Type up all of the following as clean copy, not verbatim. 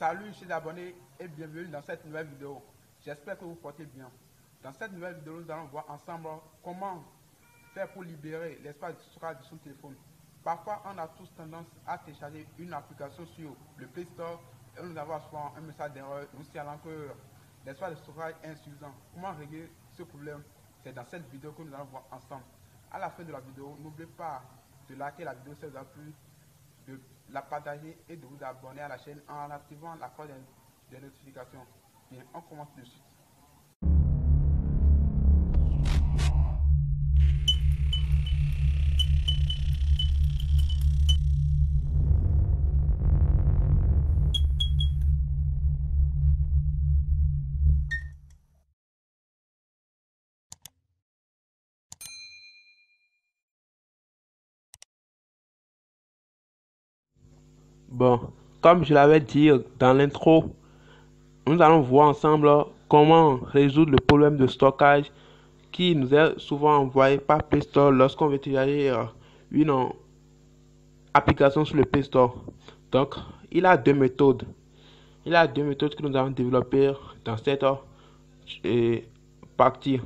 Salut chers abonnés et bienvenue dans cette nouvelle vidéo. J'espère que vous portez bien. Dans cette nouvelle vidéo, nous allons voir ensemble comment faire pour libérer l'espace de stockage de son téléphone. Parfois, on a tous tendance à télécharger une application sur le Play Store et nous avons souvent un message d'erreur nous signalant que l'espace de stockage est insuffisant. Comment régler ce problème? C'est dans cette vidéo que nous allons voir ensemble. À la fin de la vidéo, n'oubliez pas de liker la vidéo si vous a plu, de la partager et de vous abonner à la chaîne en activant la cloche des notifications. Bien, on commence de suite. Bon, comme je l'avais dit dans l'intro, nous allons voir ensemble comment résoudre le problème de stockage qui nous est souvent envoyé par Play Store lorsqu'on veut télécharger une application sur le Play Store. Donc, il a deux méthodes. Il a deux méthodes que nous allons développer dans cette partie.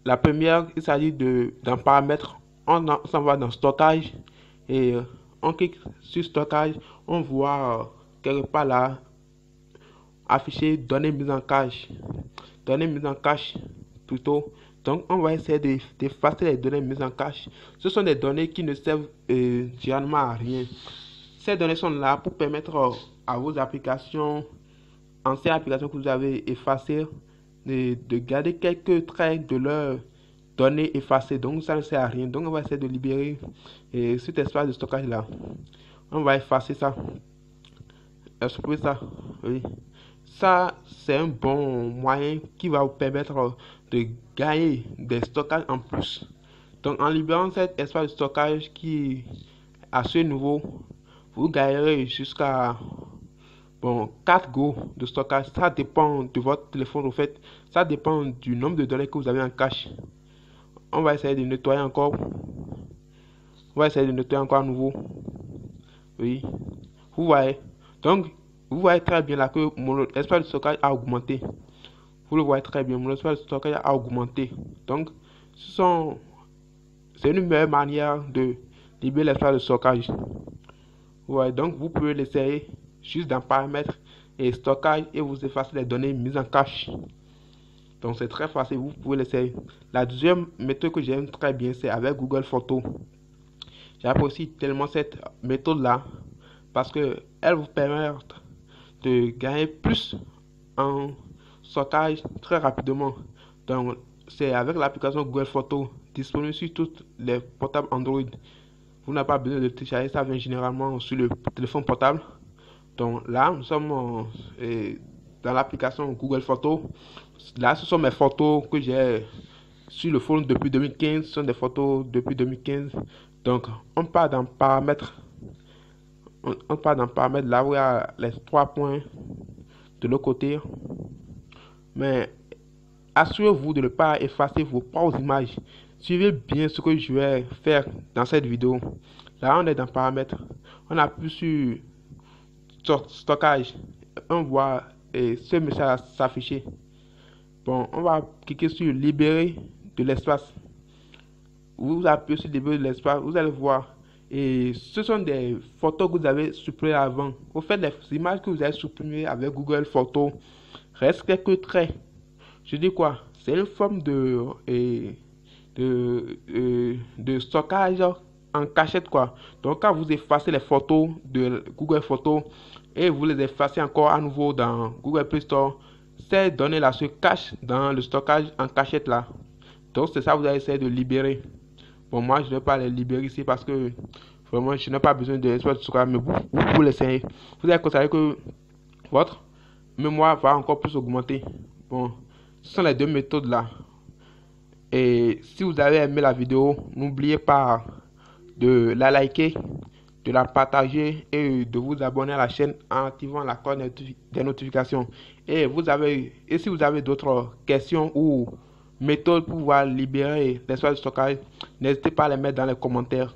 La première, il s'agit d'un paramètre. On s'en va dans stockage et on clique sur stockage. On voit quelque part là affiché données mises en cache. Données mises en cache plutôt. Donc on va essayer d'effacer les données mises en cache. Ce sont des données qui ne servent généralement à rien. Ces données sont là pour permettre à vos applications, anciennes applications que vous avez effacées, de garder quelques traits de leurs données effacées. Donc ça ne sert à rien. Donc on va essayer de libérer cet espace de stockage là. On va effacer ça. Supprimer ça. Oui. Ça, c'est un bon moyen qui va vous permettre de gagner des stockages en plus. Donc, en libérant cet espace de stockage qui, à ce niveau, vous gagnerez jusqu'à 4 Go de stockage. Ça dépend de votre téléphone, en fait. Ça dépend du nombre de données que vous avez en cache. On va essayer de nettoyer encore. On va essayer de nettoyer encore à nouveau. Oui. Vous voyez. Donc, vous voyez très bien là que mon espace de stockage a augmenté. Vous le voyez très bien, mon espace de stockage a augmenté. Donc, c'est une meilleure manière de libérer l'espace de stockage. Vous voyez, donc vous pouvez l'essayer juste dans paramètres et stockage et vous effacez les données mises en cache. Donc, c'est très facile, vous pouvez l'essayer. La deuxième méthode que j'aime très bien, c'est avec Google Photos. J'apprécie tellement cette méthode là parce que elle vous permet de gagner plus en stockage très rapidement. Donc, c'est avec l'application Google Photos disponible sur tous les portables Android. Vous n'avez pas besoin de télécharger, ça vient généralement sur le téléphone portable. Donc là, nous sommes dans l'application Google Photos. Là, ce sont mes photos que j'ai sur le phone depuis 2015. Ce sont des photos depuis 2015. Donc, on part dans paramètres. On part dans paramètres là où il y a les 3 points de l'autre côté. Mais assurez-vous de ne pas effacer vos propres images. Suivez bien ce que je vais faire dans cette vidéo. Là, on est dans paramètres. On appuie sur stockage. On voit ce message s'afficher. Bon, on va cliquer sur libérer de l'espace. Vous appuyez sur libérer de l'espace. Vous allez voir. Et ce sont des photos que vous avez supprimées avant. Au fait, les images que vous avez supprimées avec Google Photos restent quelques traits. Je dis quoi? C'est une forme de stockage en cachette quoi. Donc quand vous effacez les photos de Google Photos et vous les effacez encore à nouveau dans Google Play Store, ces données là se cachent dans le stockage en cachette là. Donc c'est ça que vous allez essayer de libérer. Bon, moi je ne vais pas les libérer ici parce que vraiment je n'ai pas besoin de l'espace de stockage, mais vous pouvez l'essayer. Vous allez constater que votre mémoire va encore plus augmenter. Bon, ce sont les deux méthodes là. Et si vous avez aimé la vidéo, n'oubliez pas de la liker, de la partager et de vous abonner à la chaîne en activant la cloche des notifications. Et si vous avez d'autres questions ou méthodes pour pouvoir libérer l'espace de stockage, n'hésitez pas à les mettre dans les commentaires.